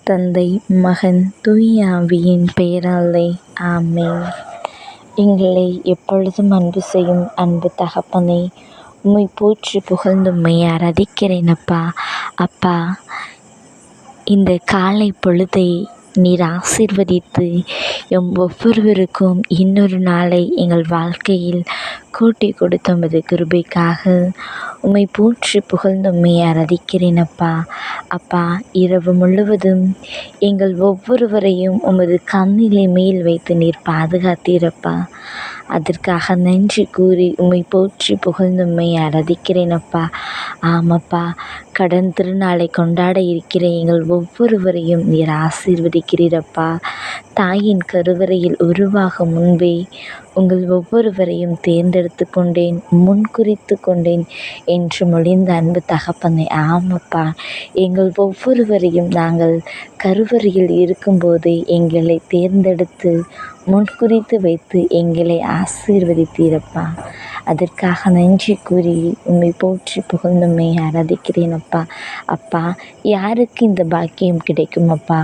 தந்தை, மகன், தூய ஆவியின் பெயராலே ஆமென். எங்களை எப்பொழுதும் அன்பு செய்யும் அன்பு தகப்பனே, உம்மை போற்றி புகழ்ந்தும்மை ஆராதிக்கிறேன் அப்பா. அப்பா, இந்த காலை பொழுதை நீர் ஆசீர்வதித்து ஒவ்வொருவருக்கும் இன்னொரு நாளை எங்கள் வாழ்க்கையில் கூட்டி கொடுத்த உமது கிருபைக்காக உம்மை போற்றி புகழ்ந்தும்மை ஆராதிக்கிறேன் அப்பா. அப்பா, இரவு முழுவதும் எங்கள் ஒவ்வொருவரையும் உமது கண்ணிலை மேல் வைத்து நீர் பாதுகாத்தீரப்பா. அதற்காக நன்றி கூறி உம்மை போற்றி புகழ்ந்தும்மை ஆராதிக்கிறேன் அப்பா. ஆமப்பா, கடன் திருநாளை கொண்டாட இருக்கிற எங்கள் ஒவ்வொருவரையும் நீர் ஆசீர்வதிக்கிறீரப்பா. தாயின் கருவறையில் உருவாக முன்பே உங்கள் ஒவ்வொருவரையும் தேர்ந்தெடுத்து கொண்டேன், முன்குறித்து கொண்டேன் என்று மொழிந்த அன்பு தகப்பனே. ஆமப்பா, எங்கள் ஒவ்வொருவரையும் நாங்கள் கருவறையில் இருக்கும்போது எங்களை தேர்ந்தெடுத்து முன்குறித்து வைத்து எங்களை ஆசீர்வதித்தீரப்பா. அதற்காக நன்றி கூறி உம்மை போற்றி புகழ்ந்தும்மை ஆராதிக்கிறேன் அப்பா. அப்பா, யாருக்கு இந்த பாக்கியம் கிடைக்கும் அப்பா?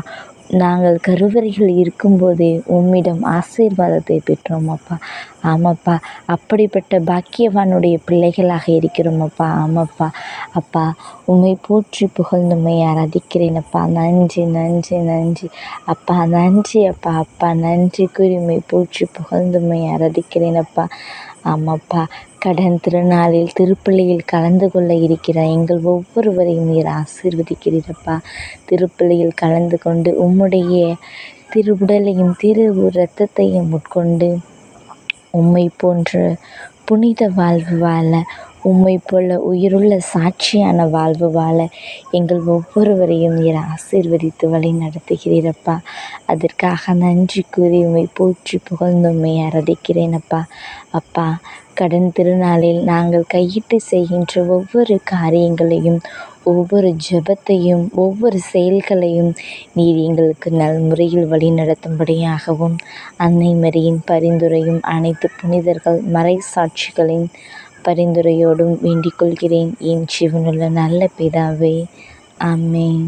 நாங்கள் கருவறையில் இருக்கும்போதே உம்மிடம் ஆசீர்வாதத்தை பெற்றோம் அப்பா. ஆமாப்பா, அப்படிப்பட்ட பாக்கியவானுடைய பிள்ளைகளாக இருக்கிறோம் அப்பா. ஆமாப்பா. அப்பா, உம்மை போற்றி புகழ்ந்தும்மை ஆராதிக்கிறேன் அப்பா. நன்றி நன்றி நன்றி அப்பா. நன்றி அப்பா. அப்பா, நன்றி கூறி உம்மை போற்றி புகழ்ந்தும்மை ஆராதிக்கிறேன் அப்பா. ஆமாப்பா, கடன் திருநாளில் திருப்பலியில் கலந்து கொள்ள இருக்கிற எங்கள் ஒவ்வொருவரையும் நீர் ஆசீர்வதிக்கிறீரப்பா. திருப்பலியில் கலந்து கொண்டு உம்முடைய திரு உடலையும் திரு இரத்தத்தையும் உட்கொண்டு உம்மை போன்ற புனித வாழ்வு வாழ, உம்மை போல உயிருள்ள சாட்சியான வாழ்வு வாழ எங்கள் ஒவ்வொருவரையும் நீர் ஆசீர்வதித்து வழி நடத்துகிறீரப்பா. அதற்காக நன்றி கூறி உம்மை போற்றி புகழ்ந்தும்மை ஆராதிக்கிறேன் அப்பா. அப்பா, கடன் திருநாளில் நாங்கள் கையிட்டு செய்கின்ற ஒவ்வொரு காரியங்களையும், ஒவ்வொரு ஜெபத்தையும், ஒவ்வொரு செயல்களையும் நீர் எங்களுக்கு நல்முறையில் வழி நடத்தும்படியாகவும், அன்னை மரியின் பரிந்துரையும் அனைத்து புனிதர்கள் மறை சாட்சிகளின் பரிந்துரையோடும் வேண்டிக் கொள்கிறேன் என் ஜீவனுள்ள நல்ல பிதாவே. ஆமென்.